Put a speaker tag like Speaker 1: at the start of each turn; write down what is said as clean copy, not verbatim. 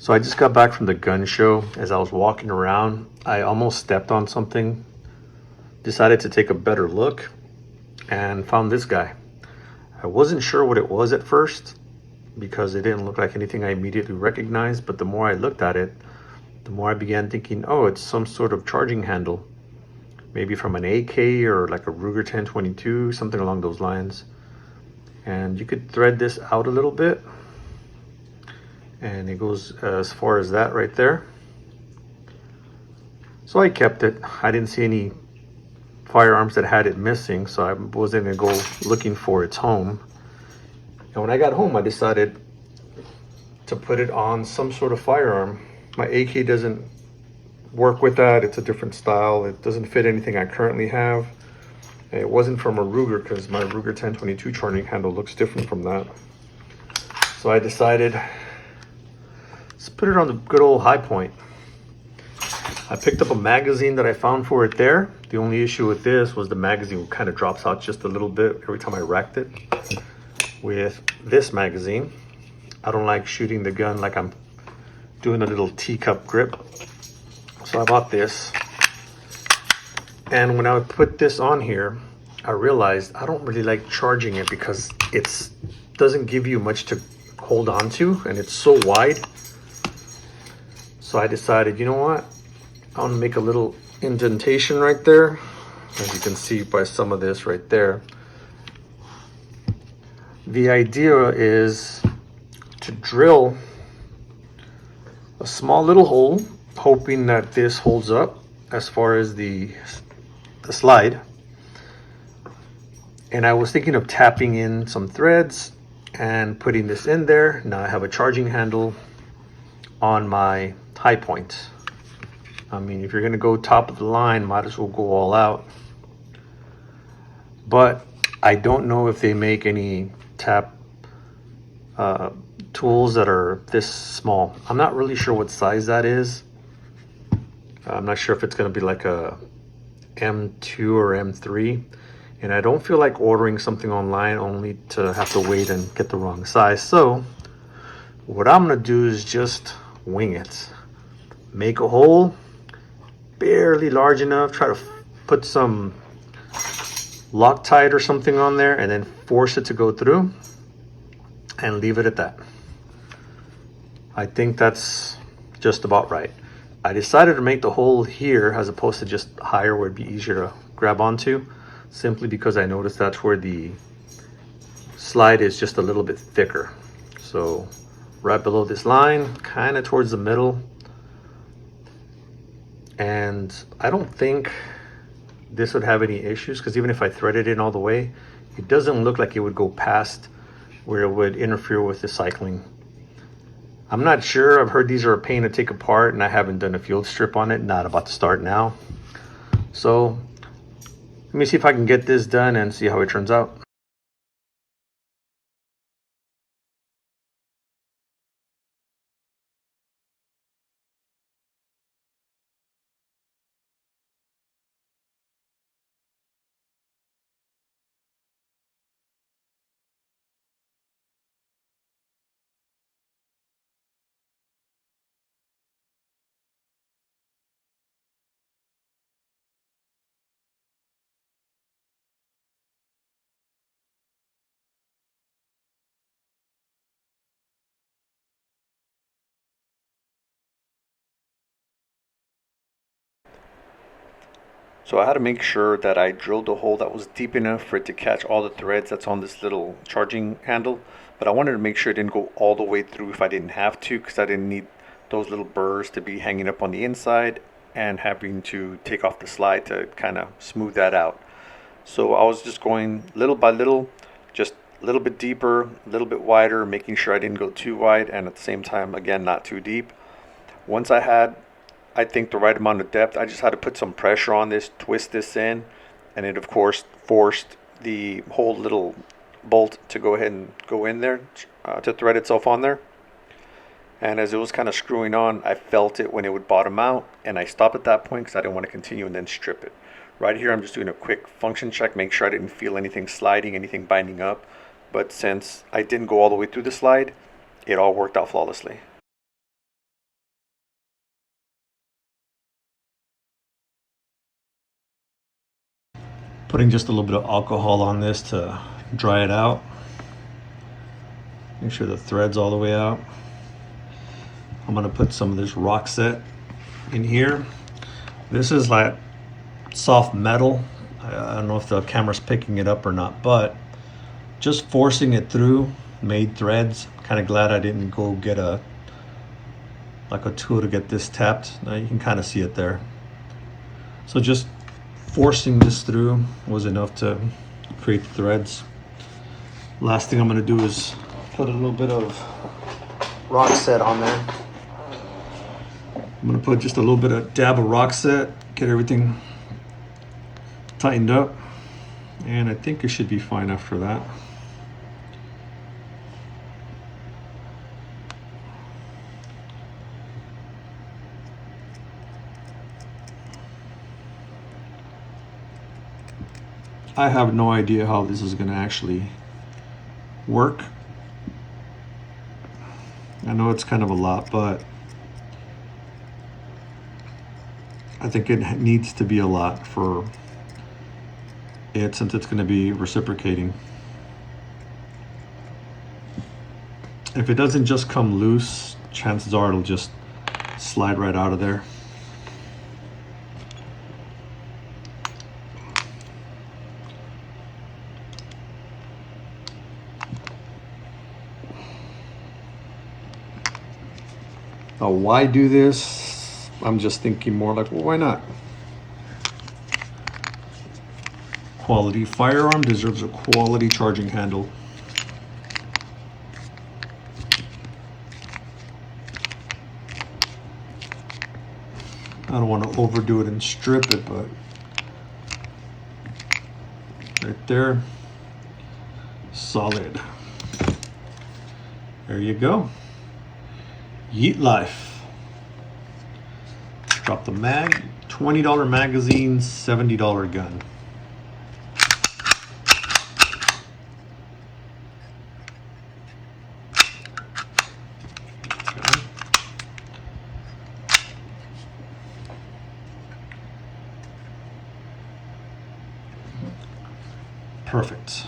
Speaker 1: So I just got back from the gun show. As I was walking around, I almost stepped on something, decided to take a better look, and found this guy. I wasn't sure what it was at first because it didn't look like anything I immediately recognized, but the more I looked at it, the more I began thinking, oh, it's some sort of charging handle, maybe from an AK or like a Ruger 1022, something along those lines. And you could thread this out a little bit, and it goes as far as that right there. So I kept it. I didn't see any firearms that had it missing, so I wasn't gonna go looking for its home. And when I got home, I decided to put it on some sort of firearm. My AK doesn't work with that. It's a different style. It doesn't fit anything I currently have. And it wasn't from a Ruger because my Ruger 1022 charging handle looks different from that. So I decided, let's put it on the good old HiPoint. I picked up a magazine that I found for it there. The only issue with this was the magazine kind of drops out just a little bit every time I racked it. With this magazine, I don't like shooting the gun like I'm doing a little teacup grip. So I bought this. And when I would put this on here, I realized I don't really like charging it because it doesn't give you much to hold on to, and it's so wide. So I decided, you know what? I want to make a little indentation right there, as you can see by some of this right there. The idea is to drill a small little hole, hoping that this holds up as far as the slide. And I was thinking of tapping in some threads and putting this in there. Now I have a charging handle on my HiPoint. I mean, if you're gonna go top of the line, might as well go all out. But I don't know if they make any tap tools that are this small. I'm not really sure what size that is. I'm not sure if it's gonna be like a M2 or M3. And I don't feel like ordering something online only to have to wait and get the wrong size. So what I'm gonna do is just wing it. Make a hole barely large enough, try to put some Loctite or something on there, and then force it to go through and leave it at that. I think that's just about right. I decided to make the hole here as opposed to just higher where it'd be easier to grab onto, simply because I noticed that's where the slide is just a little bit thicker. So right below this line, kind of towards the middle. And I don't think this would have any issues, because even if I thread it in all the way, it doesn't look like it would go past where it would interfere with the cycling. I'm not sure. I've heard these are a pain to take apart, and I haven't done a field strip on it. Not about to start now. So let me see if I can get this done and see how it turns out. So I had to make sure that I drilled a hole that was deep enough for it to catch all the threads that's on this little charging handle. But I wanted to make sure it didn't go all the way through if I didn't have to, because I didn't need those little burrs to be hanging up on the inside and having to take off the slide to kind of smooth that out. So I was just going little by little, just a little bit deeper, a little bit wider, making sure I didn't go too wide, and at the same time, again, not too deep. Once I had, I think, the right amount of depth, I just had to put some pressure on this, twist this in, and it of course forced the whole little bolt to go ahead and go in there, to thread itself on there. And as it was kind of screwing on, I felt it when it would bottom out, and I stopped at that point because I didn't want to continue and then strip it. Right here I'm just doing a quick function check, make sure I didn't feel anything sliding, anything binding up. But since I didn't go all the way through the slide, it all worked out flawlessly. Putting just a little bit of alcohol on this to dry it out. Make sure the thread's all the way out. I'm gonna put some of this rock set in here. This is like soft metal. I don't know if the camera's picking it up or not, but just forcing it through made threads. Kind of glad I didn't go get a tool to get this tapped. Now you can kind of see it there. So just forcing this through was enough to create the threads. Last thing I'm going to do is put a little bit of rock set on there. I'm going to put just a little bit of dab of rock set, get everything tightened up, and I think it should be fine after that. I have no idea how this is going to actually work. I know it's kind of a lot, but I think it needs to be a lot for it, since it's going to be reciprocating. If it doesn't just come loose, chances are it'll just slide right out of there. Now, why do this? I'm just thinking more like, well, why not? Quality firearm deserves a quality charging handle. I don't want to overdo it and strip it, but right there, solid. There you go. Yeet life. Drop the mag. $20 magazine, $70 gun. Okay. Perfect.